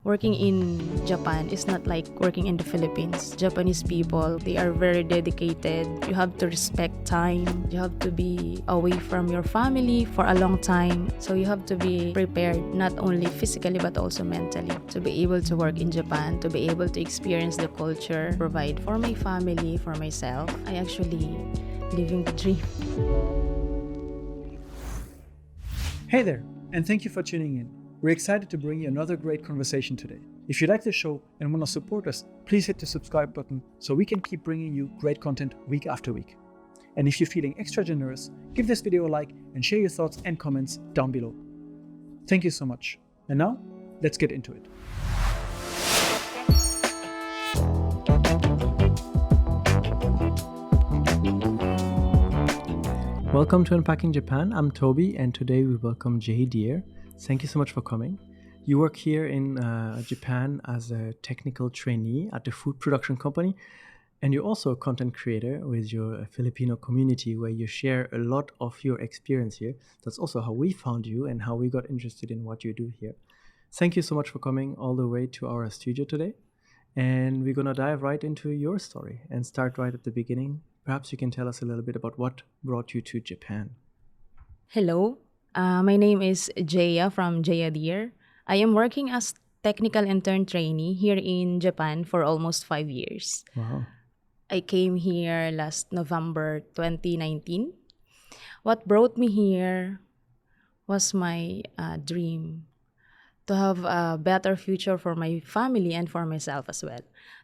working in Japan is not like working in the Philippines. Japanese people, they are very dedicated. You have to respect time. You have to be away from your family for a long time. So you have to be prepared, not only physically but also mentally, to be able to work in Japan, to be able to experience the culture, provide for my family, for myself. I actually living the dream. Hey there, and thank you for tuning in. We're excited to bring you another great conversation today. If you like the show and want to support us, please hit the subscribe button so we can keep bringing you great content week after week. And if you're feeling extra generous, give this video a like and share your thoughts and comments down below. Thank you so much. And now, let's get into it. Welcome to Unpacking Japan. I'm Toby, and today we welcome Jheadear. Thank you so much for coming. You work here in Japan as a technical trainee at the food production company, and you're also a content creator with your Filipino community where you share a lot of your experience here. That's also how we found you and how we got interested in what you do here. Thank you so much for coming all the way to our studio today. And we're going to dive right into your story and start right at the beginning. Perhaps you can tell us a little bit about what brought you to Japan. Hello, my name is Jheadear from Jheadear. I am working as technical intern trainee here in Japan for almost 5 years. Wow. I came here last November 2019. What brought me here was my dream to have a better future for my family and for myself as well.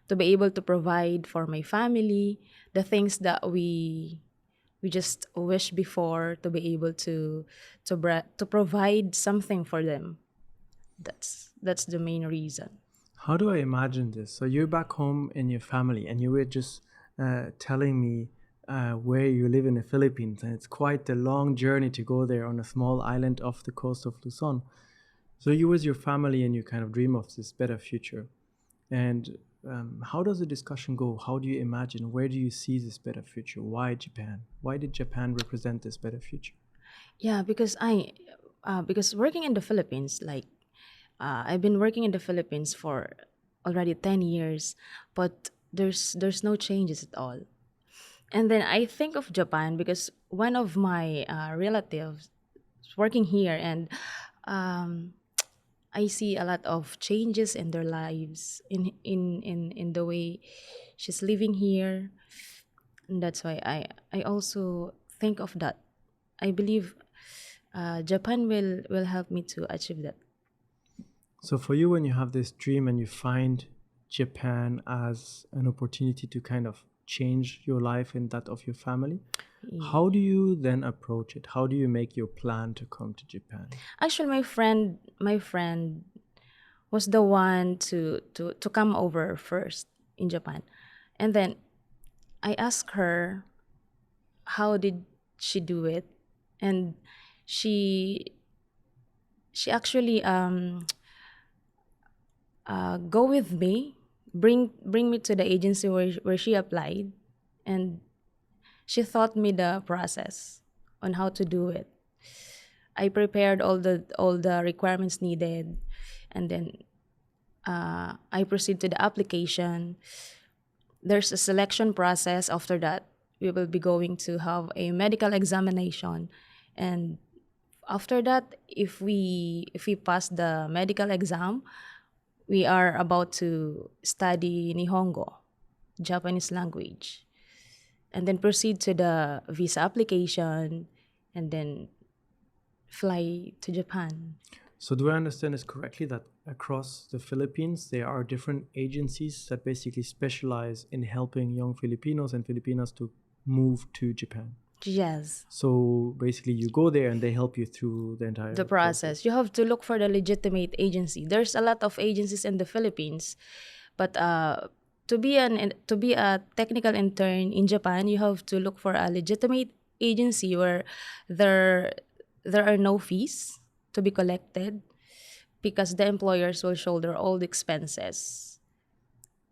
To be able to provide for my family the things that we just wish before, to be able to provide something for them. That's the main reason. How do I imagine this? So you're back home in your family, and you were just telling me where you live in the Philippines, and it's quite a long journey to go there on a small island off the coast of Luzon. So you with your family, and you kind of dream of this better future. And how does the discussion go? How do you imagine? Where do you see this better future? Why Japan? Why did Japan represent this better future? Yeah, because because working in the Philippines, I've been working in the Philippines for already 10 years, but there's no changes at all. And then I think of Japan because one of my relatives is working here, and I see a lot of changes in their lives in the way she's living here. And that's why I also think of that. I believe Japan will help me to achieve that. So for you, when you have this dream and you find Japan as an opportunity to kind of change your life and that of your family, how do you then approach it? How do you make your plan to come to Japan? Actually, my friend was the one to come over first in Japan. And then I asked her how did she do it, and she actually go with me, bring me to the agency where she applied, and she taught me the process on how to do it. I prepared all the requirements needed, and then I proceed to the application. There's a selection process. After that, we will be going to have a medical examination, and after that, if we pass the medical exam, we are about to study Nihongo, Japanese language, and then proceed to the visa application, and then fly to Japan. So do I understand this correctly that across the Philippines, there are different agencies that basically specialize in helping young Filipinos and Filipinas to move to Japan? Yes. So basically you go there and they help you through the entire process. You have to look for the legitimate agency. There's a lot of agencies in the Philippines, but to be a technical intern in Japan, you have to look for a legitimate agency where there are no fees to be collected, because the employers will shoulder all the expenses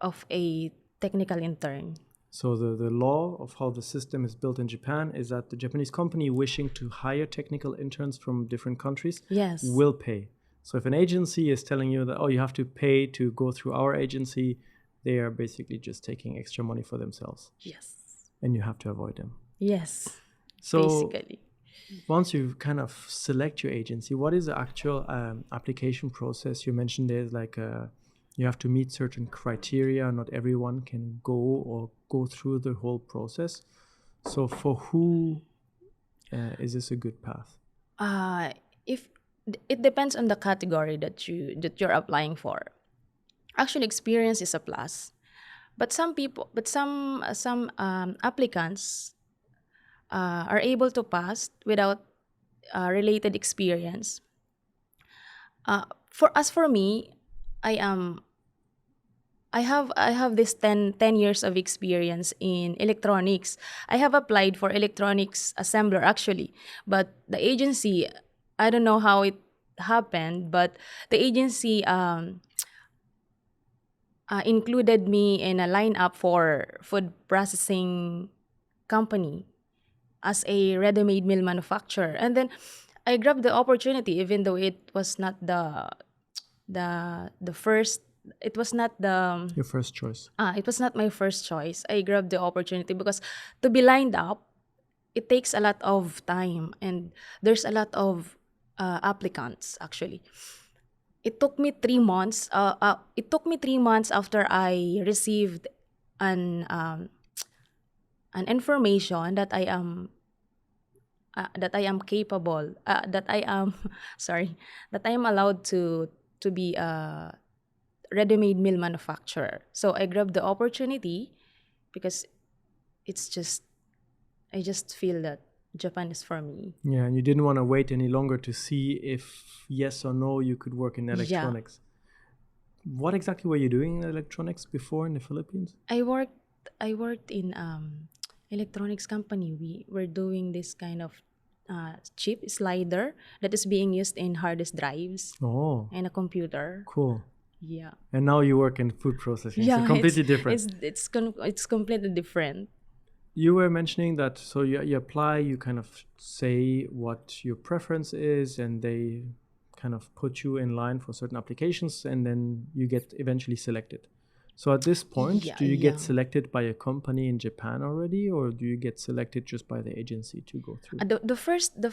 of a technical intern. So the law of how the system is built in Japan is that the Japanese company wishing to hire technical interns from different countries Yes. will pay. So if an agency is telling you that, oh, you have to pay to go through our agency, they are basically just taking extra money for themselves, Yes. and you have to avoid them. Yes. So Basically. once you kind of select your agency, what is the actual application process? You mentioned there's like you have to meet certain criteria. Not everyone can go through the whole process. So for who is this a good path? If it depends on the category that you're applying for. Actually, experience is a plus, but some applicants are able to pass without related experience. For me, I am I have this 10 years of experience in electronics. I have applied for electronics assembler actually, but the agency, I don't know how it happened, but the agency included me in a lineup for food processing company as a ready-made meal manufacturer, and then I grabbed the opportunity even though it was not the first. It was not the Your first choice. it was not my first choice. I grabbed the opportunity because to be lined up, it takes a lot of time and there's a lot of applicants actually. It took me 3 months. It took me 3 months after I received an um, an information that I am capable. That I am sorry. That I am allowed to be a ready-made meal manufacturer. So I grabbed the opportunity because it's just I just feel that Japan is for me. Yeah, and you didn't want to wait any longer to see if yes or no you could work in Yeah. electronics. What exactly were you doing in electronics before in the Philippines? I worked in electronics company. We were doing this kind of chip slider that is being used in hard disk drives Oh, and a computer. cool. Yeah. And now you work in food processing. So Yeah, completely different. it's completely different. You were mentioning that, so you apply, you kind of say what your preference is, and they kind of put you in line for certain applications, and then you get eventually selected. So at this point, Yeah, do you yeah. get selected by a company in Japan already, or do you get selected just by the agency to go through? The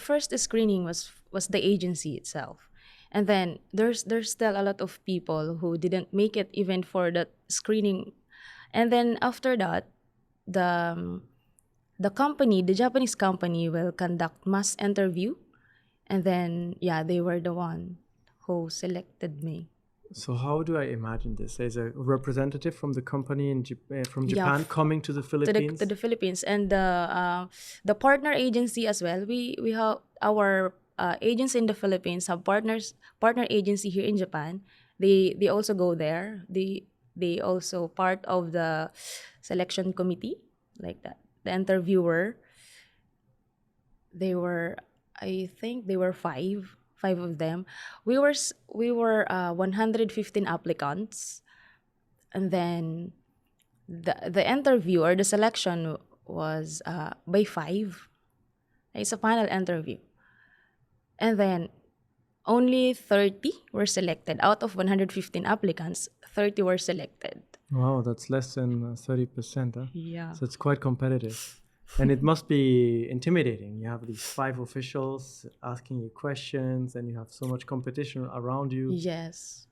first screening was the agency itself, and then there's still a lot of people who didn't make it even for that screening, and then after that, the the Japanese company will conduct mass interview, and then yeah, they were the one who selected me. So how do I imagine this? There's a representative from the company from Yeah, Japan coming to the Philippines. to the Philippines, and the partner agency as well. We have our agents in the Philippines have partner agency here in Japan. They also go there. They also part of the selection committee like that. The interviewer, they were, I think they were five of them. We were 115 applicants, and then the interview or the selection was by five. It's a panel interview, and then only 30 were selected out of 115 applicants. 30 were selected. Wow, that's less than 30%, huh? Yeah. So it's quite competitive. And it must be intimidating. You have these 5 officials asking you questions, and you have so much competition around you, Yes.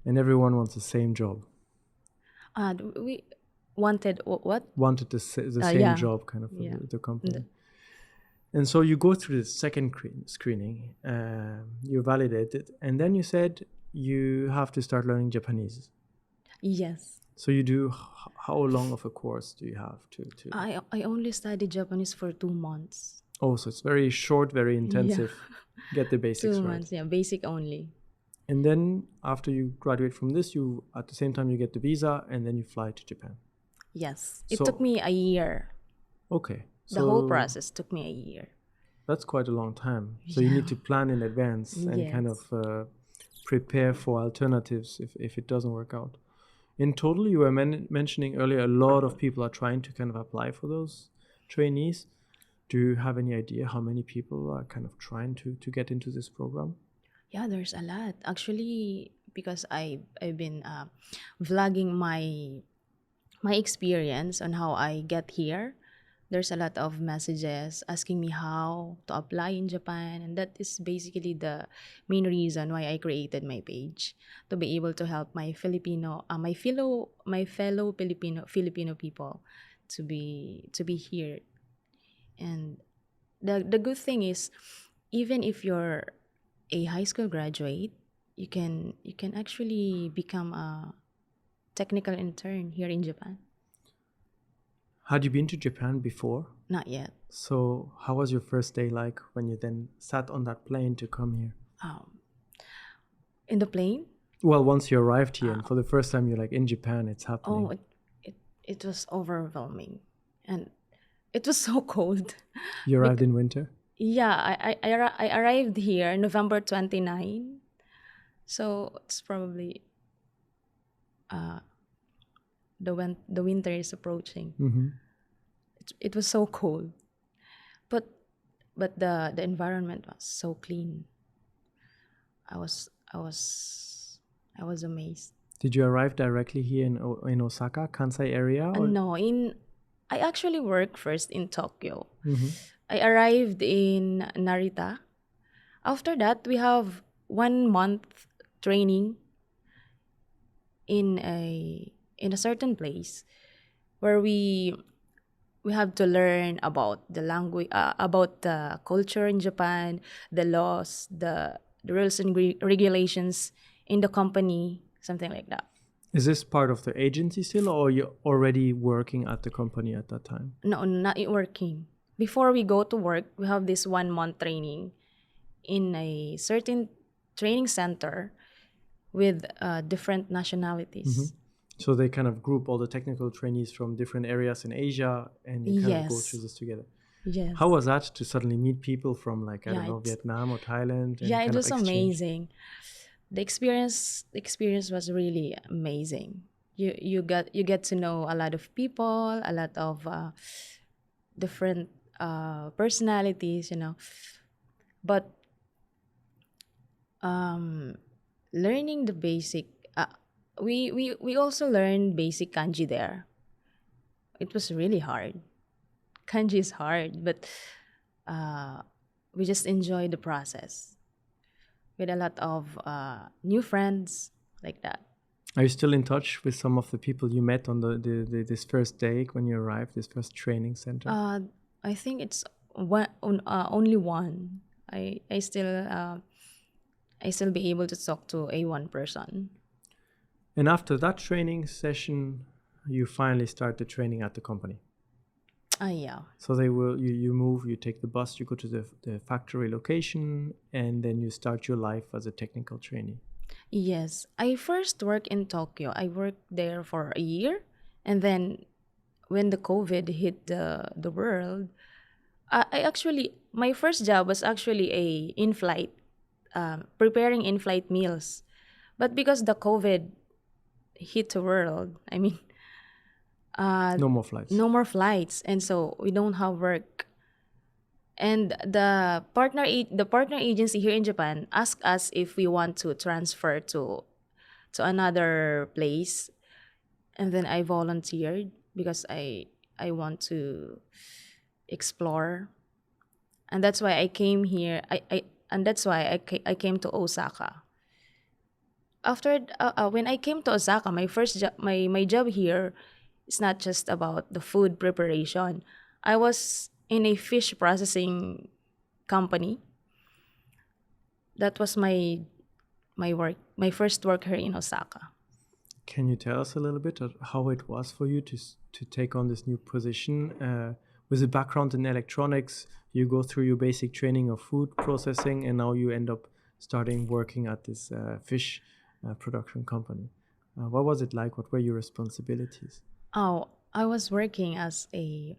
and everyone wants the same job. We wanted what? Wanted the same Yeah. job, kind of, Yeah. the company. And so you go through the second screening, you validate it, and then you said you have to start learning Japanese. Yes. So you do, how long of a course do you have to? I only studied Japanese for 2 months. Oh, so it's very short, very intensive. Get the basics 2 months, right. yeah, basic only. And then after you graduate from this, you at the same time you get the visa, and then you fly to Japan. Yes. It So- took me a year. Okay. The whole process took me a year. That's quite a long time. So you need to plan in advance and kind Yes. of prepare for alternatives if it doesn't work out. In total, you were mentioning earlier, a lot of people are trying to kind of apply for those trainees. Do you have any idea how many people are kind of trying to get into this program? Yeah, there's a lot. Actually, because I've been vlogging my experience on how I get here. There's a lot of messages asking me how to apply in Japan, and that is basically the main reason why I created my page, to be able to help my fellow Filipino people to be here. And the good thing is, even if you're a high school graduate, you can actually become a technical intern here in Japan. Had you been to Japan before? Not yet. So, how was your first day like when you then sat on that plane to come here? Um, in the plane. Well, once you arrived here, and for the first time you're like in Japan, it's happening. Oh, it was overwhelming, and it was so cold. You arrived in winter? Yeah, I arrived here November 29. So it's probably the winter is approaching. Mm-hmm. It was so cold, but the environment was so clean. I was I was I was amazed. Did you arrive directly here in Osaka, Kansai area? Or? No, in I actually worked first in Tokyo. Mm-hmm. I arrived in Narita. After that, we have 1 month training in a certain place where we have to learn about the language, about the culture in Japan, the laws, the rules and regulations in the company, something like that. Is this part of the agency still, or you're already working at the company at that time? No, not working. Before we go to work, we have this 1 month training in a certain training center with different nationalities. So they kind of group all the technical trainees from different areas in Asia, and you kind of go Yes. through this together. Yes. How was that to suddenly meet people from like I Yeah, don't know it's- Vietnam or Thailand? And Yeah, kind it of was exchange? amazing. The experience was really amazing. You get to know a lot of people, a lot of different personalities, But learning the basic, we also learned basic kanji there. It was really hard. Kanji is hard, but we just enjoyed the process with a lot of new friends like that. Are you still in touch with some of the people you met on this first day when you arrived, this first training center? I think it's only one. I still be able to talk to a one person. And after that training session, you finally start the training at the company. Yeah. So you move, you take the bus, you go to the factory location, and then you start your life as a technical trainee. Yes. I first worked in Tokyo. I worked there for a year, and then when the COVID hit the world, I actually my first job was actually a in flight, preparing in flight meals, but because the COVID hit the world, I mean, No more flights. no more flights, and so we don't have work. And the partner agency here in Japan asked us if we want to transfer to another place, and then I volunteered because I want to explore, and that's why I came here. I and that's why I came to Osaka. After when I came to Osaka, my first job, my job here is not just about the food preparation. I was in a fish processing company. That was my first work here in Osaka. Can you tell us a little bit of how it was for you to take on this new position? With a background in electronics, you go through your basic training of food processing, and now you end up starting working at this fish production company. What was it like? What were your responsibilities? Oh, I was working as a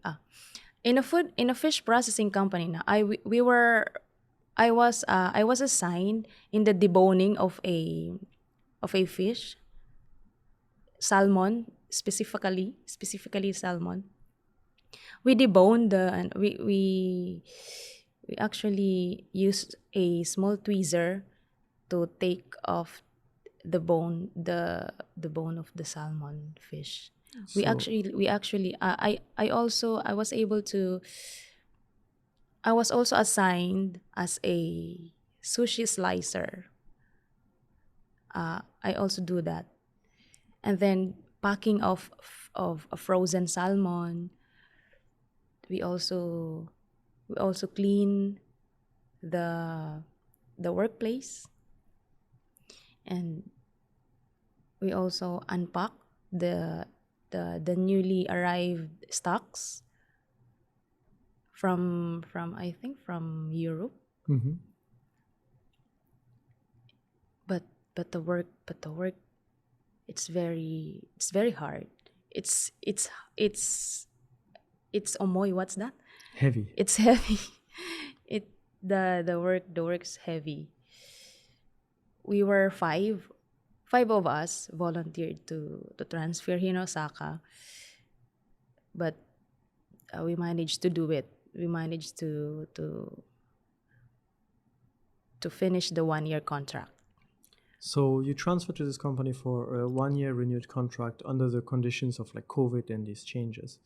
in a fish processing company. Now, I was assigned in the deboning of a fish, salmon specifically salmon. We debone the and we actually used a small tweezer to take off the bone of the salmon fish. So We actually I also I was also assigned as a sushi slicer. I also do that. And then packing of a frozen salmon. We also we also clean the workplace, and we also unpack the the newly arrived stocks from I think from Europe. mhm. But but the work, it's very hard. It's it's omoy, what's that? Heavy. It's heavy. It the work's heavy. We were five of us volunteered to transfer here in Osaka, but we managed to do it. We managed to finish the 1 year contract. So you transfer to this company for a 1 year renewed contract under the conditions of like COVID and these changes.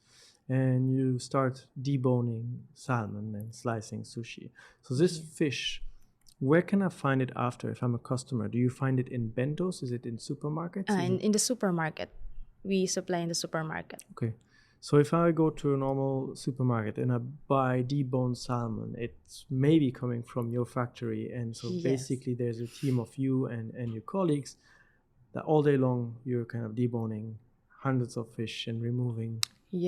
And you start deboning salmon and slicing sushi. So this fish, where can I find it after if I'm a customer? Do you find it in bentos? Is it in supermarkets? Is it In the supermarket, we supply in the supermarket. okay? So if I go to a normal supermarket and I buy deboned salmon, it's maybe coming from your factory, and so Yes. basically there's a team of you and your colleagues that all day long you're kind of deboning hundreds of fish and removing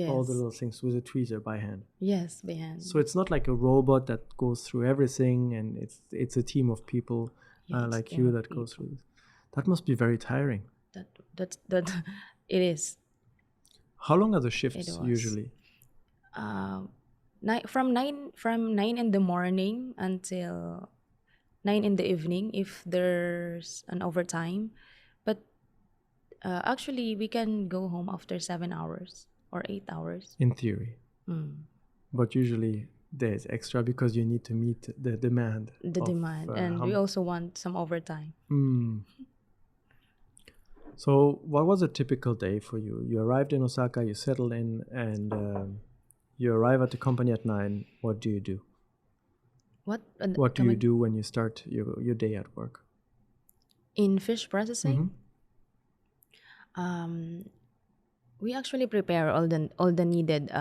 all the Yes. little things with a tweezer by hand. Yes, behind. So it's not like a robot that goes through everything, and it's a team of people Yeah, it's a like team you of that goes people. through this. That must be very tiring. That it is. How long are the It shifts was. usually? From 9 in the morning until 9 in the evening if there's an overtime. But actually we can go home after 7 hours or 8 hours. In theory. But usually there's extra because you need to meet the demand. The of, demand, and we how- also want some overtime. So what was a typical day for you? You arrived in Osaka, you settled in, and you arrive at the company at 9. What do you do? What What do you do when you start your day at work? in fish processing? We actually prepare all the needed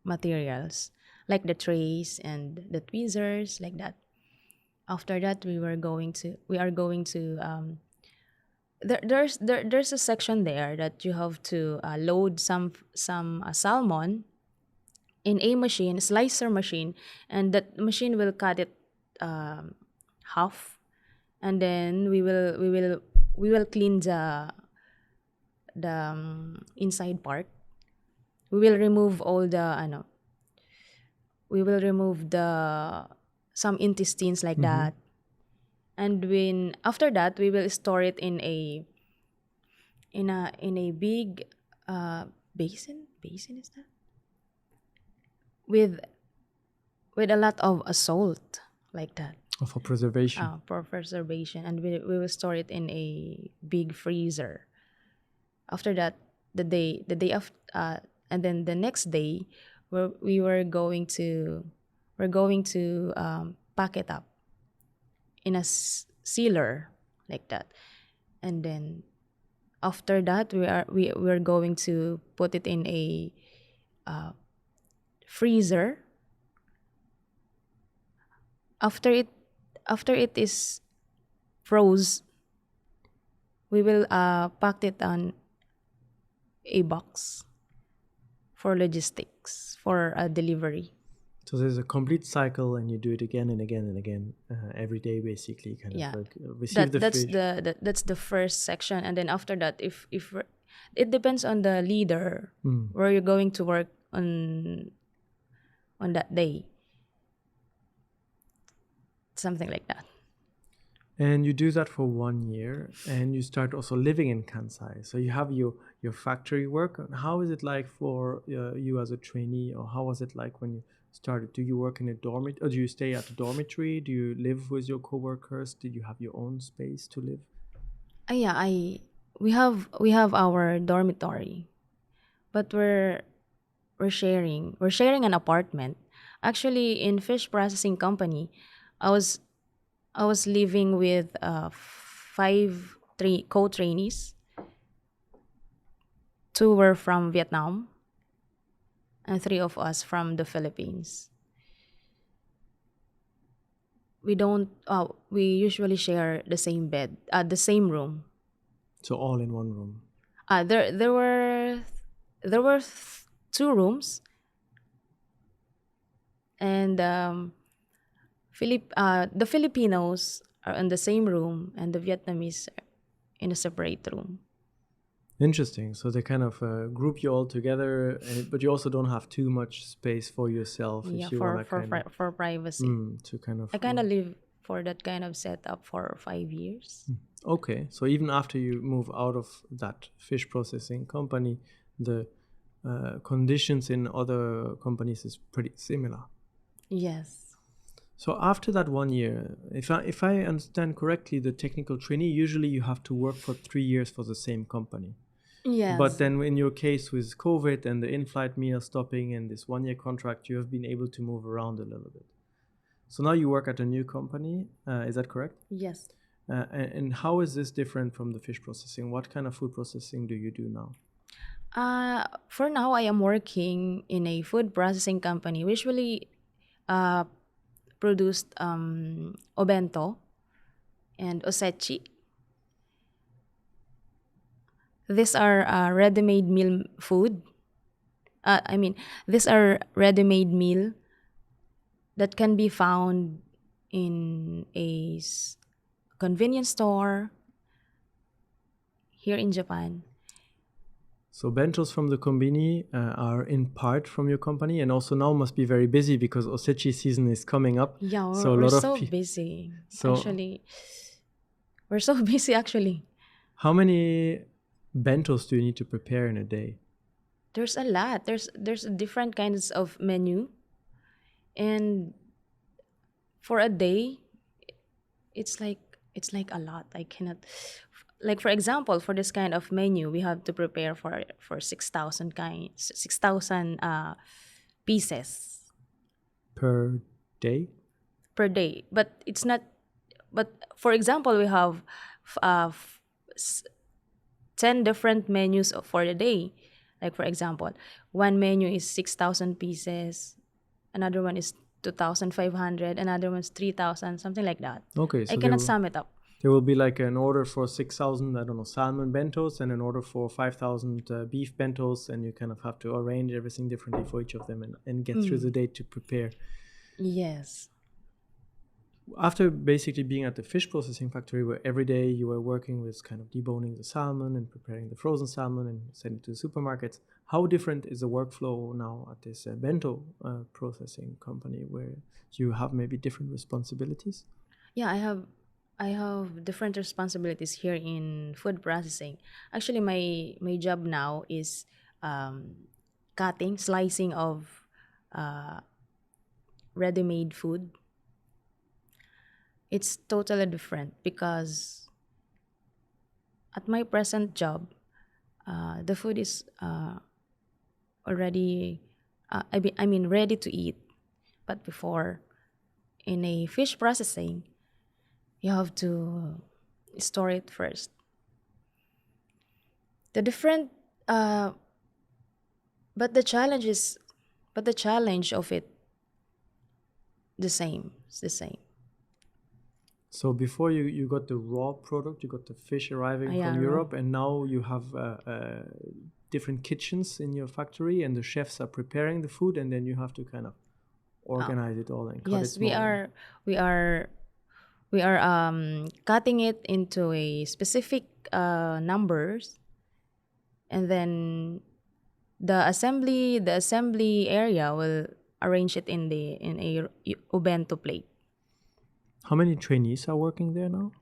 materials, like the trays and the tweezers, like that. After that, we are going to there's a section there that you have to load some salmon in a machine, slicer machine, and that machine will cut it half, and then we will clean the inside part. We will remove all the we will remove the some intestines, like that. And when after that, we will store it in a big basin, is that, with a lot of salt, like that, For preservation. for preservation, and we will store it in a big freezer. After that, the day of and then the next day, we're going to pack it up in a sealer, like that, and then after that we're going to put it in a freezer. After it is froze, we will pack it on a box for logistics, for a delivery. So there's a complete cycle, and you do it again and again and again every day, basically, kind Yeah. of like receive the fish. That's the first section, and then after that, if it depends on the leader where you're going to work on that day, something like that. And you do that for 1 year, and you start also living in Kansai. So you have your factory work. How is it like for you as a trainee, or how was it like when started? Do you work in a dormitory, or do you stay at a dormitory? Do you live with your coworkers? Did you have your own space to live? Yeah, I we have our dormitory, but we're sharing an apartment. Actually, in fish processing company, I was I was living with five three co-trainees. Two were from Vietnam, and three of us from the Philippines. We don't. We usually share the same bed, the same room. So all in one room. There were two rooms, and the Filipinos are in the same room, and the Vietnamese are in a separate room. Interesting. So they kind of group you all together, but you also don't have too much space for yourself Yeah, if you want to kind of for privacy. to kind of I kind of live for that kind of setup for 5 years. okay. So even after you move out of that fish processing company, the conditions in other companies is pretty similar. Yes. So after that 1 year, if I understand correctly, the technical trainee usually you have to work for 3 years for the same company. But Yes. then in your case with COVID and the in-flight meal stopping and this 1 year contract, you have been able to move around a little bit. So now you work at a new company. Is that correct? Yes. And how is this different from the fish processing? What kind of food processing do you do now? For now, I am working in a food processing company. We usually uh, produced obento and osechi. These are ready-made meal food. I mean, these are ready-made meal that can be found in a convenience store here in Japan. So bentos from the kombini are in part from your company, and also now must be very busy because osechi season is coming up. Yeah, So a we're lot of so busy. so Actually, we're so busy actually. how many bentos do you need to prepare in a day? There's a lot. There's different kinds of menu, and for a day, it's like a lot. I cannot, like, for example, for this kind of menu, we have to prepare for 6,000 pieces Per day? per day. But it's not. But for example, we have f- uh, f- s- 10 different menus for the day. Like, for example, one menu is 6,000 pieces, another one is 2,500, another one's 3,000, something like that. Okay, I so cannot sum it up. there will be like an order for 6,000, I don't know, salmon bentos and an order for 5,000 beef bentos, and you kind of have to arrange everything differently for each of them and get through the day to prepare. Yes. After basically being at the fish processing factory where every day you were working with kind of deboning the salmon and preparing the frozen salmon and sending it to the supermarkets, how different is the workflow now at this bento processing company where you have maybe different responsibilities? Yeah, I have different responsibilities here in food processing. Actually, my job now is cutting, slicing of ready-made food. It's totally different because at my present job, the food is already, I mean, ready to eat. But before, in a fish processing, you have to store it first. The different, uh, but the challenge is, but the challenge of it, the same. It's the same. So before you got the raw product, you got the fish arriving Yeah, from raw. Europe, and now you have different kitchens in your factory, and the chefs are preparing the food, and then you have to kind of organize it all and cut it Yes, we small. are, we are, we are cutting it into a specific numbers, and then the assembly area will arrange it in a ubento plate. How many trainees are working there now?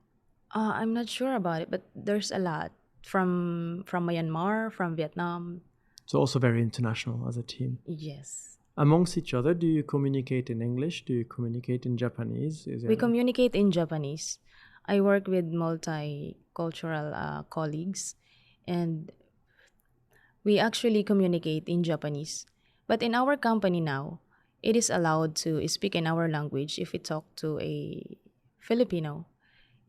I'm not sure about it, but there's a lot from Myanmar, from Vietnam. So also very international as a team. Yes. Amongst each other, do you communicate in English? Do you communicate in Japanese? Is We there communicate in Japanese. I work with multicultural colleagues, and we actually communicate in Japanese. But in our company now, it is allowed to speak in our language if we talk to a Filipino.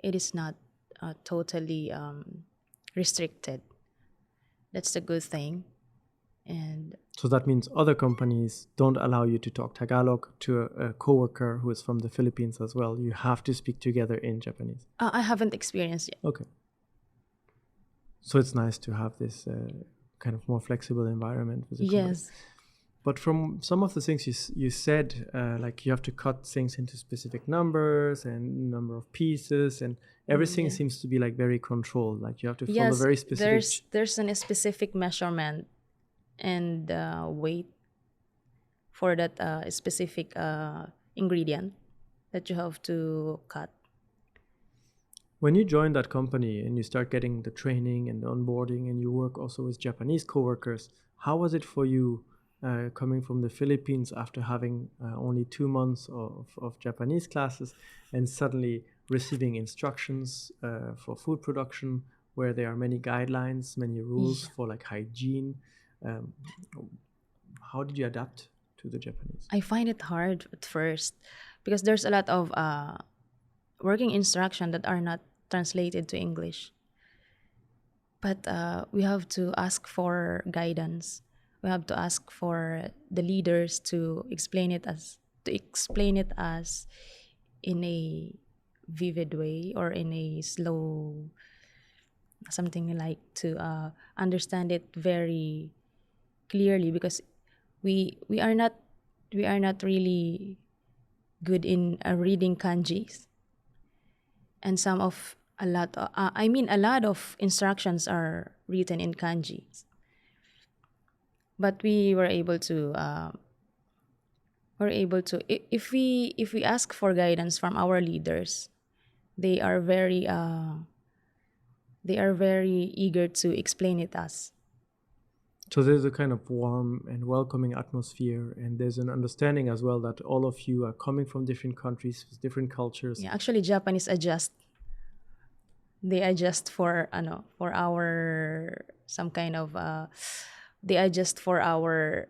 It is not totally restricted. That's the good thing. And so that means other companies don't allow you to talk Tagalog to a coworker who is from the Philippines as well. You have to speak together in Japanese. I haven't experienced yet. Okay. So it's nice to have this kind of more flexible environment with the company. Yes. But from some of the things you said, like you have to cut things into specific numbers and number of pieces, and everything seems to be like very controlled. Like you have to follow Yes, very specific. there's a specific measurement and weight for that specific ingredient that you have to cut. When you join that company and you start getting the training and the onboarding, and you work also with Japanese coworkers, how was it for you coming from the Philippines after having only 2 months of Japanese classes and suddenly receiving instructions for food production where there are many guidelines, many rules for like hygiene? Um, how did you adapt to the Japanese? I find it hard at first because there's a lot of working instruction that are not translated to English. But we have to ask for guidance. We have to ask for the leaders to explain it as in a vivid way or in a slow something like to understand it very clearly because we are not really good in reading kanjis, and a lot of instructions are written in kanjis, but if we ask for guidance from our leaders, they are very eager to explain it us. So there's a kind of warm and welcoming atmosphere, and there's an understanding as well that all of you are coming from different countries with different cultures. Yeah, actually Japanese adjust. They adjust for our some kind of they adjust for our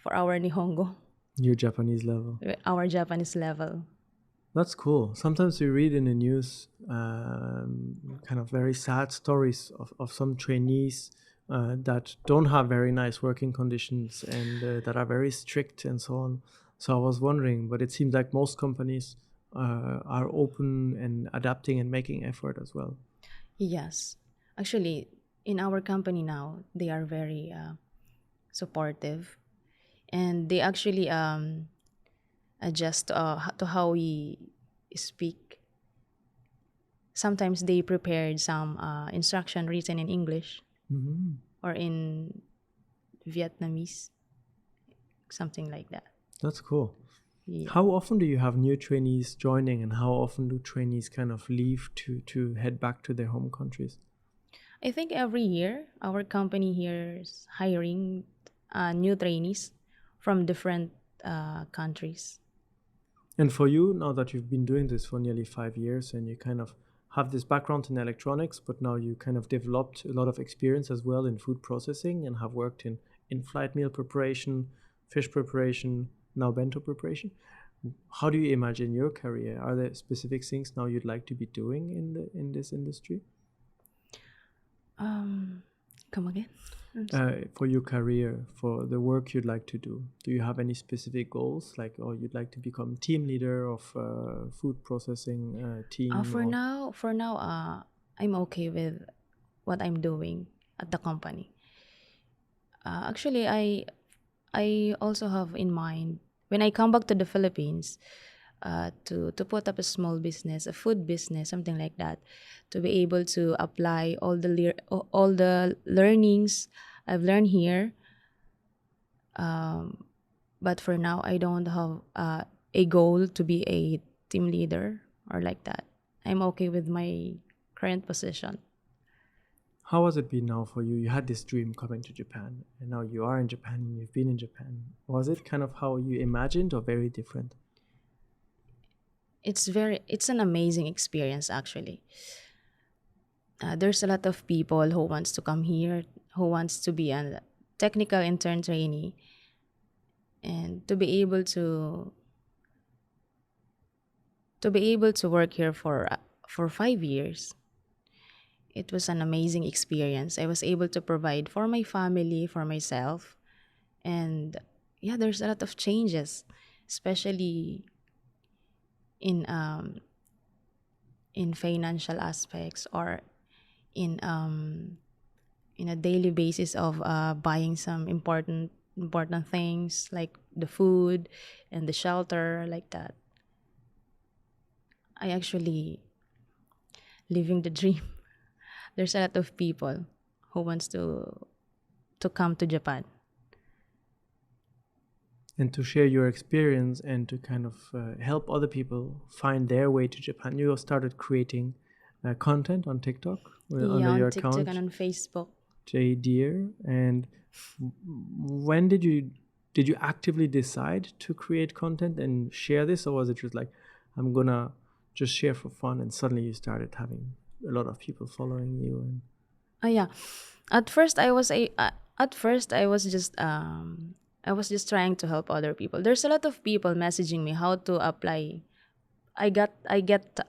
Nihongo, Your Japanese level. our Japanese level. That's cool. Sometimes we read in the news kind of very sad stories of some trainees that don't have very nice working conditions and that are very strict and so on. So I was wondering, but it seems like most companies are open and adapting and making effort as well. Yes. Actually, in our company now, they are very supportive, and they actually adjust to how we speak. Sometimes they prepared some instruction written in English Hmm. or in Vietnamese, something like that. That's cool. Yeah. How often do you have new trainees joining, and how often do trainees kind of leave to head back to their home countries? I think every year our company here is hiring new trainees from different countries. And for you, now that you've been doing this for nearly 5 years and you kind of have this background in electronics, but now you kind of developed a lot of experience as well in food processing and have worked in in-flight meal preparation, fish preparation, now bento preparation. How do you imagine your career? Are there specific things now you'd like to be doing in this industry? Come again? For your career, for the work you'd like to do you have any specific goals, like, or you'd like to become team leader of food processing team? For now, I'm okay with what I'm doing at the company. Actually, I also have in mind when I come back to the Philippines to put up a small business, a food business, something like that, to be able to apply all the learnings I've learned here. But for now, I don't have a goal to be a team leader or like that. I'm okay with my current position. How has it been now for you? You had this dream coming to Japan, and now you are in Japan and you've been in Japan. Was it kind of how you imagined or very different? It's an amazing experience actually. There's a lot of people who wants to come here, who wants to be a technical intern trainee, and to be able to work here for 5 years. It was an amazing experience. I was able to provide for my family, for myself, and yeah, there's a lot of changes, especially in um in financial aspects, or in um in a daily basis of buying some important things like the food and the shelter, like that. I actually living the dream. There's a lot of people who wants to come to Japan. And to share your experience and to kind of help other people find their way to Japan, you started creating content on TikTok Yeah, under on your TikTok and account, on Facebook. Jheadear. And when did you actively decide to create content and share this, or was it just like, I'm gonna just share for fun, and suddenly you started having a lot of people following you? And Yeah. At first I was a at first I was just trying to help other people. There's a lot of people messaging me how to apply. I get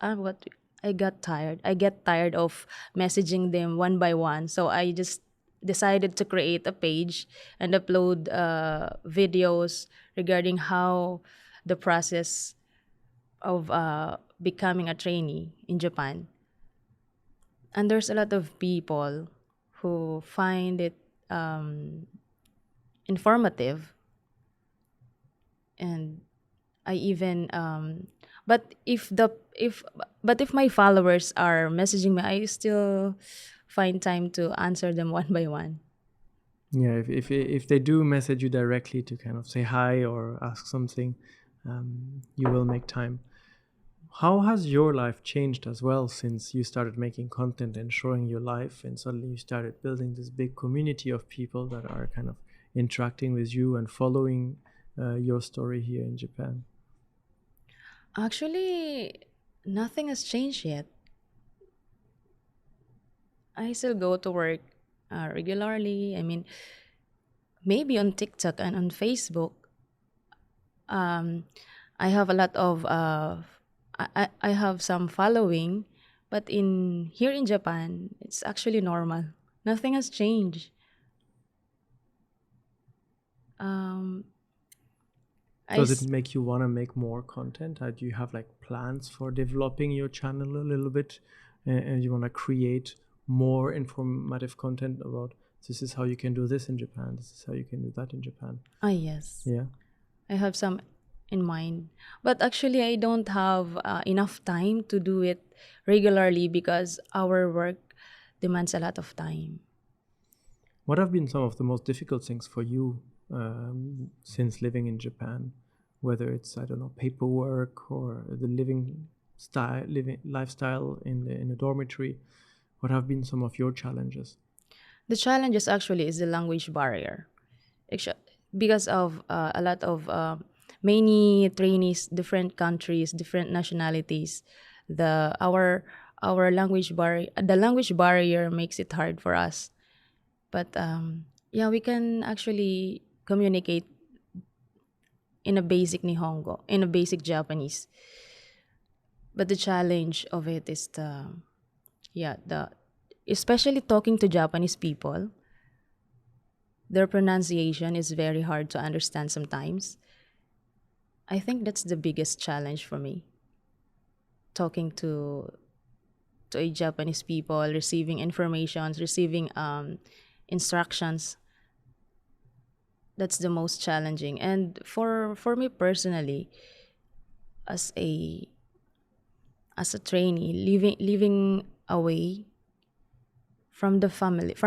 what I got tired. I get tired of messaging them one by one. So I just decided to create a page and upload videos regarding how the process of becoming a trainee in Japan. And there's a lot of people who find it informative, and I even but if my followers are messaging me, I still find time to answer them one by one. yeah, if they do message you directly to kind of say hi or ask something, you will make time. How has your life changed as well since you started making content and showing your life, and suddenly you started building this big community of people that are kind of interacting with you and following your story here in Japan? Actually, nothing has changed yet. I still go to work regularly. I mean, maybe on TikTok and on Facebook, I have a lot of I have some following, but in here in Japan, it's actually normal. Nothing has changed. Um, I Does it s- make you want to make more content? Do you have like plans for developing your channel a little bit, and you want to create more informative content about this is how you can do this in Japan, this is how you can do that in Japan? yes, Yeah. I have some in mind, but actually I don't have enough time to do it regularly because our work demands a lot of time. What have been some of the most difficult things for you since living in Japan? Whether it's, I don't know, paperwork or the living lifestyle in a dormitory. What have been some of your challenges? The challenges actually is the language barrier. Actu- because of a lot of many trainees, different countries, different nationalities, the language barrier makes it hard for us. But yeah, we can actually communicate in a basic Nihongo, in a basic Japanese. But the challenge of it is the especially talking to Japanese people, their pronunciation is very hard to understand sometimes. I think that's the biggest challenge for me. Talking to a Japanese people, receiving informations, receiving instructions. That's the most challenging. And for me personally, as a trainee, living away from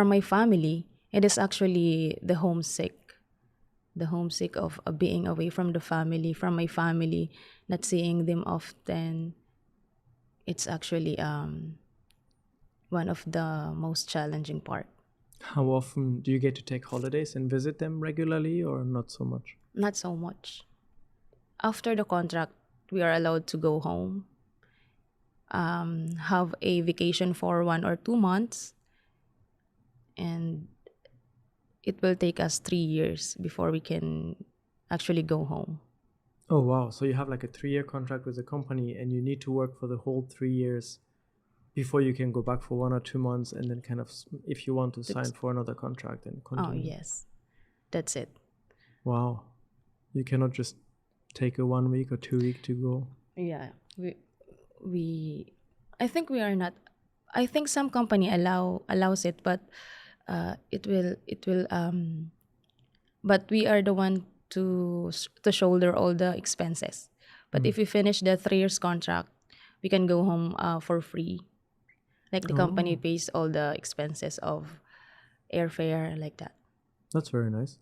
my family, it is actually the homesick of being away from the family, from my family, not seeing them often. It's actually one of the most challenging part. How often do you get to take holidays and visit them regularly or not so much? Not so much. After the contract, we are allowed to go home, have a vacation for 1 or 2 months, and it will take us 3 years before we can actually go home. Oh, wow. So you have like a 3-year contract with the company and you need to work for the whole 3 years before you can go back for 1 or 2 months and then kind of, if you want to sign That's, for another contract and oh, continue. yes. That's it. Wow. You cannot just take a 1 week or 2 week to go. Yeah. We I think we are not, I think some company allows it, but it will but we are the one to shoulder all the expenses. But if we finish the 3 years contract, we can go home for free. Like the company Oh, pays all the expenses of airfare like that. that's very nice.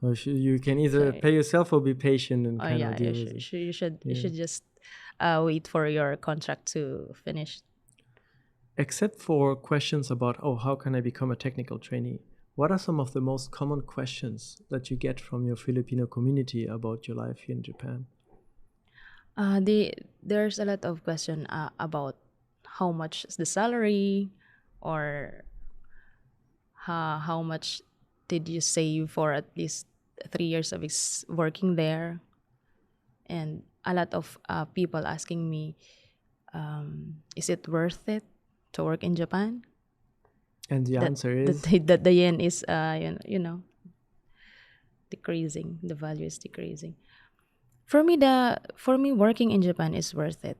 So you can either So, pay yourself or be patient and oh kind of yeah, deal with it. you Yeah. should just wait for your contract to finish. Except for questions about, oh, how can I become a technical trainee? What are some of the most common questions that you get from your Filipino community about your life here in Japan? There's a lot of question about how much is the salary, or how much did you save for at least 3 years of working there, and a lot of people asking me, is it worth it to work in Japan? And the That answer that is, that the yen is decreasing, the value is decreasing. For me working in Japan is worth it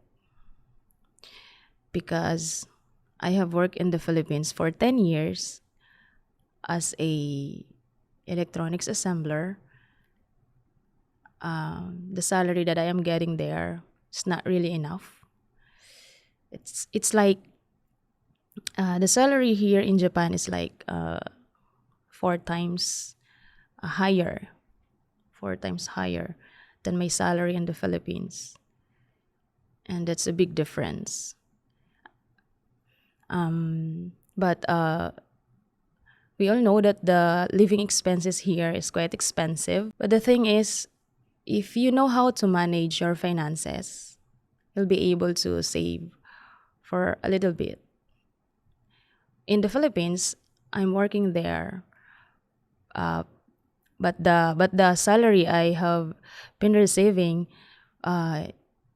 because I have worked in the Philippines for 10 years as a electronics assembler. The salary that I am getting there is not really enough. It's like the salary here in Japan is like 4 times higher, 4 times higher than my salary in the Philippines, and that's a big difference. But we all know that the living expenses here is quite expensive. But the thing is, if you know how to manage your finances, you'll be able to save for a little bit. In the Philippines, I'm working there, but the salary I have been receiving uh,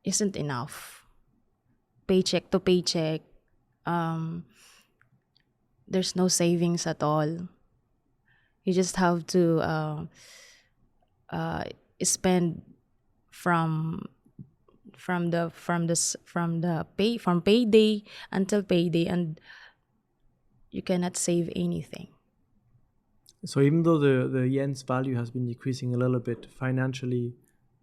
isn't enough. Paycheck to paycheck, there's no savings at all. You just have to spend from from payday until payday, and you cannot save anything. so even though the yen's value has been decreasing a little bit financially,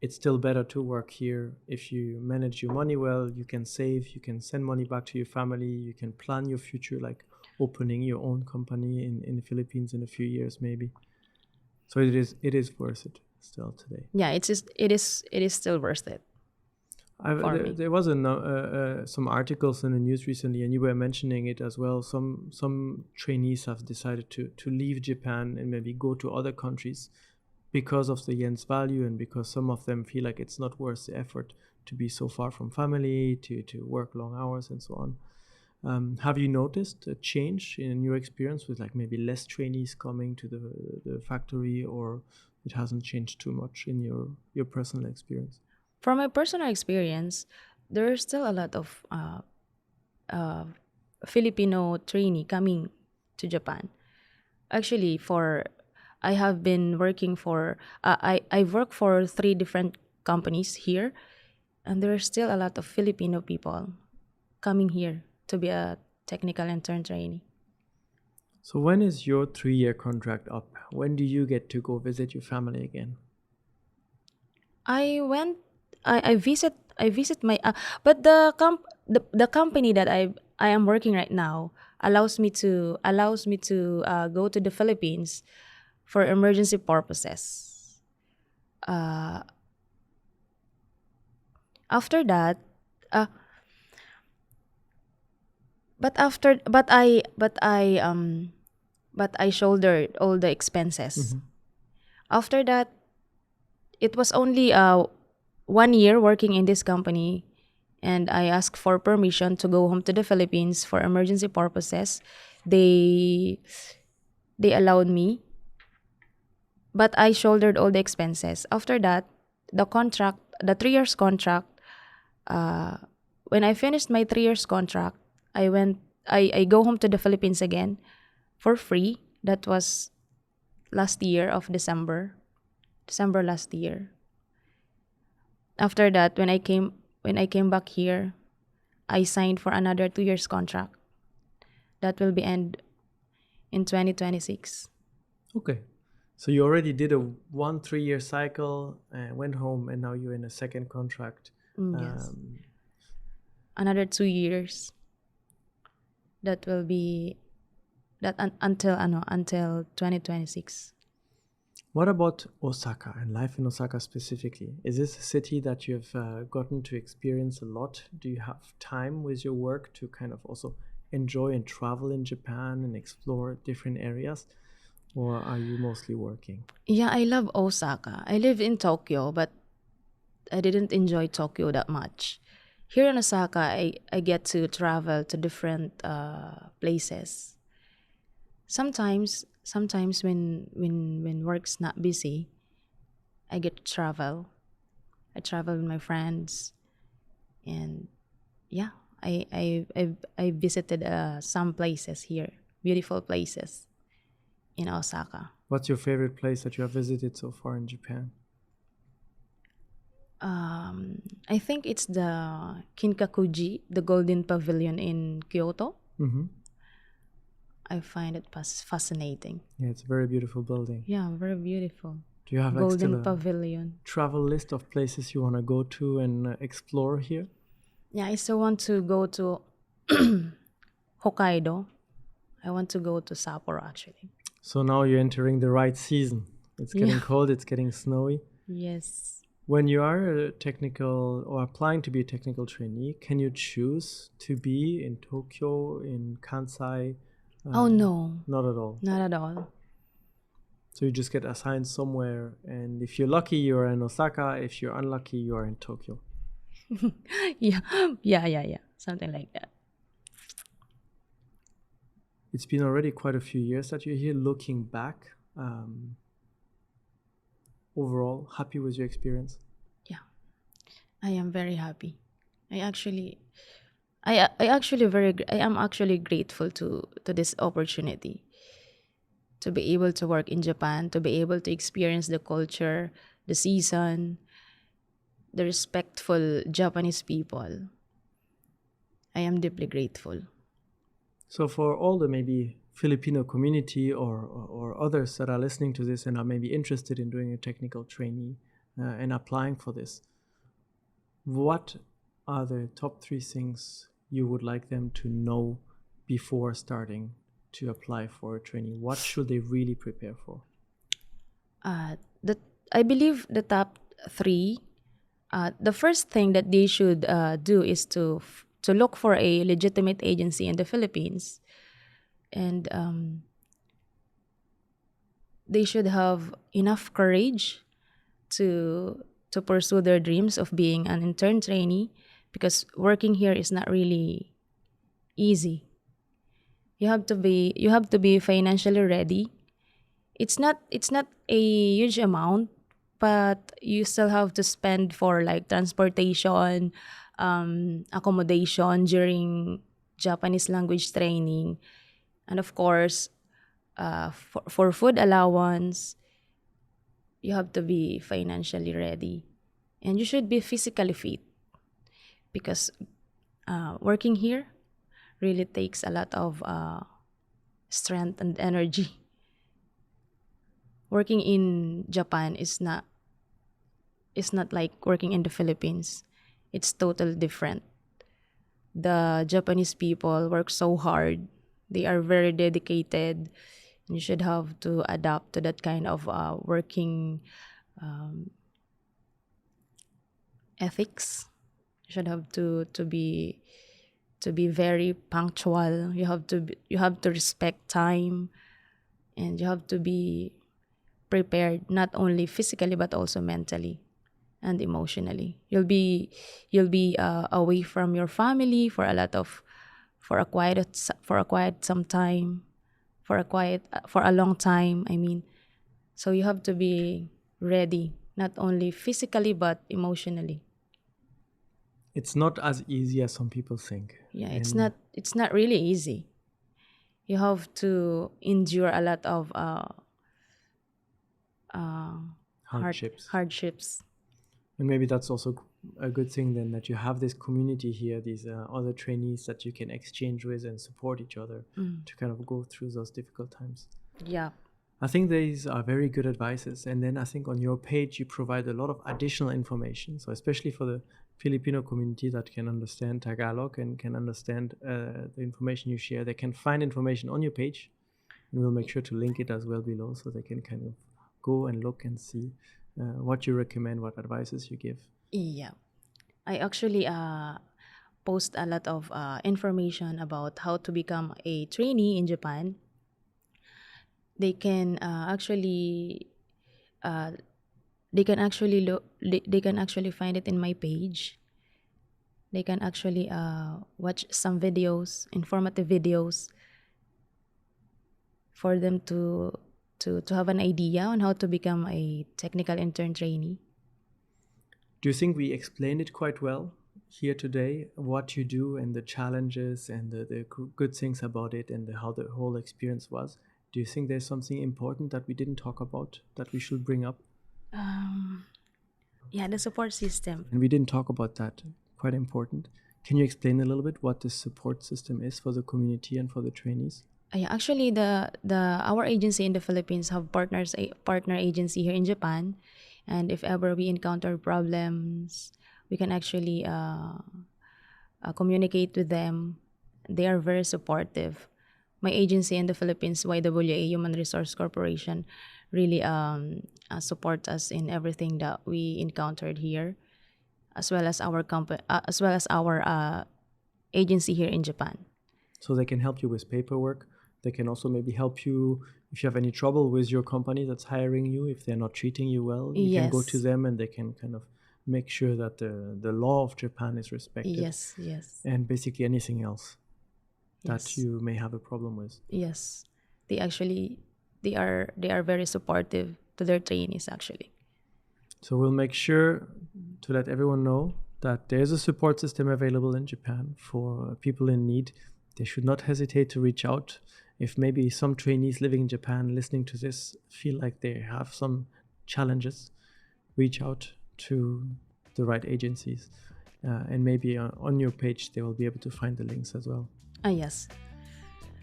it's still better to work here. If you manage your money well, you can save, you can send money back to your family, you can plan your future, like opening your own company in the Philippines in a few years maybe. So it is worth it still today. Yeah, it is still worth it for There, me. there was some articles in the news recently, and you were mentioning it as well. Some trainees have decided to leave Japan and maybe go to other countries because of the yen's value, and because some of them feel like it's not worth the effort to be so far from family, to work long hours and so on. Have you noticed a change in your experience with like maybe less trainees coming to the factory, or it hasn't changed too much in your personal experience? From my personal experience, there's still a lot of Filipino trainee coming to Japan. Actually, for I have been working for I work for 3 different companies here, and there are still a lot of Filipino people coming here to be a technical intern trainee. So when is your 3-year contract up? When do you get to go visit your family again? I went I visit my but the company that I am working right now allows me to go to the Philippines for emergency purposes. After that, uh, but I shouldered all the expenses. Hmm. After that, it was only 1 year working in this company, and I asked for permission to go home to the Philippines for emergency purposes. They they allowed me, but I shouldered all the expenses. After that, the 3 years contract, uh, when I finished my 3 years contract, I go home to the Philippines again for free. That was last year of December last year. After that, when I came back here, I signed for another 2 years contract. That will be end in 2026. Okay. So you already did a 3 year cycle and went home, and now you're in a second contract. Yes. Um, Another 2 years. That will be until 2026. what about Osaka and life in Osaka specifically? Is this a city that you've gotten to experience a lot? Do you have time with your work to kind of also enjoy and travel in Japan and explore different areas? Or are you mostly working? Yeah, I love Osaka. I live in Tokyo, but I didn't enjoy Tokyo that much. Here in Osaka, I get to travel to different places. Sometimes when work's not busy, I get to travel. I travel with my friends, and yeah, I visited some places here, beautiful places in Osaka. What's your favorite place that you have visited so far in Japan? I think it's the Kinkakuji, the Golden Pavilion in Kyoto. Hmm. I find it fascinating. Yeah, it's a very beautiful building. Yeah, very beautiful. Do you have like still Golden a Pavilion. travel list of places you want to go to and explore here? Yeah, I still want to go to Hokkaido. I want to go to Sapporo actually. So now you're entering the right season. It's getting Yeah. cold, it's getting snowy. Yes. When you are a technical or applying to be a technical trainee, can you choose to be in Tokyo, in Kansai? Oh no, Not at all. not at all. So you just get assigned somewhere, and if you're lucky, you're in Osaka. If you're unlucky, you are in Tokyo. Yeah, yeah. Something like that. It's been already quite a few years that you're here. Looking back, overall, happy with your experience? Yeah, I am very happy. I actually, I actually I am actually grateful to this opportunity to be able to work in Japan, to be able to experience the culture, the season, the respectful Japanese people. I am deeply grateful. So for all the maybe Filipino community or others that are listening to this and are maybe interested in doing a technical trainee and applying for this, what are the top 3 things you would like them to know before starting to apply for a trainee? What should they really prepare for? The I believe the top three. The first thing that they should do is to look for a legitimate agency in the Philippines, and they should have enough courage to pursue their dreams of being an intern trainee, because working here is not really easy. You have to be financially ready. It's not a huge amount, but you still have to spend for like transportation, accommodation during Japanese language training, and of course, for food allowance. You have to be financially ready, and you should be physically fit, because working here really takes a lot of strength and energy. Working in Japan is not like working in the Philippines. It's totally different. The Japanese people work so hard. They are very dedicated. And you should have to adapt to that kind of working ethics. You should have to be to be very punctual. You have to respect time, and you have to be prepared not only physically but also mentally and emotionally. You'll be away from your family for a lot of for a quiet some time for a long time. I mean, so you have to be ready not only physically but emotionally. It's not as easy as some people think. Yeah, And it's not really easy. You have to endure a lot of hardships. hardships. And maybe that's also a good thing then, that you have this community here, these other trainees that you can exchange with and support each other to kind of go through those difficult times. Yeah. I think these are very good advices. And then I think on your page, you provide a lot of additional information. So especially for the Filipino community that can understand Tagalog and can understand the information you share, they can find information on your page. And we'll make sure to link it as well below so they can kind of go and look and see what you recommend, what advices you give. Yeah. I actually post a lot of information about how to become a trainee in Japan. They can uh, they can actually find it in my page. They can actually watch some videos, informative videos, for them to have an idea on how to become a technical intern trainee. Do you think we explained it quite well here today, what you do and the challenges and the good things about it and how the whole experience was? Do you think there's something important that we didn't talk about that we should bring up? Yeah, the support system. And we didn't talk about that. Quite important. Can you explain a little bit what this support system is for the community and for the trainees? Yeah, actually, the our agency in the Philippines have a partner agency here in Japan, and if ever we encounter problems, we can actually communicate with them. They are very supportive. My agency in the Philippines, YWA Human Resource Corporation, really supports us in everything that we encountered here, as well as our as well as our agency here in Japan. So they can help you with paperwork. They can also maybe help you if you have any trouble with your company that's hiring you, if they're not treating you well. You can go to Yes. them and they can kind of make sure that the law of Japan is respected. Yes, yes, And basically anything else that yes, you may have a problem with. yes. They actually they are very supportive to their trainees actually. So we'll make sure to let everyone know that there's a support system available in Japan for people in need. They should not hesitate to reach out. If maybe some trainees living in Japan listening to this feel like they have some challenges, reach out to the right agencies. And maybe on your page, they will be able to find the links as well. Yes.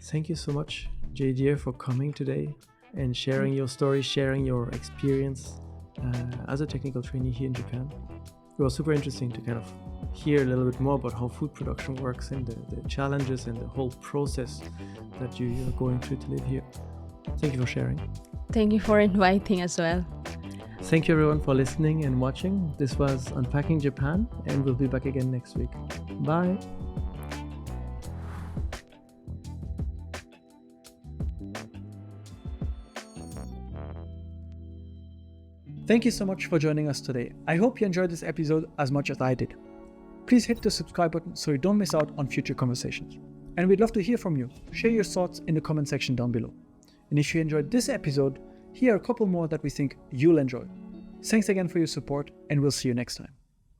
Thank you so much, Jheadear, for coming today and sharing your story, sharing your experience as a technical trainee here in Japan. It was super interesting to kind of hear a little bit more about how food production works and the challenges and the whole process that you're going through to live here. Thank you for sharing. Thank you for inviting as well. Thank you everyone for listening and watching. This was Unpacking Japan, and we'll be back again next week. Bye. Thank you so much for joining us today. I hope you enjoyed this episode as much as I did. Please hit the subscribe button so you don't miss out on future conversations. And we'd love to hear from you. Share your thoughts in the comment section down below. And if you enjoyed this episode, here are a couple more that we think you'll enjoy. Thanks again for your support, and we'll see you next time.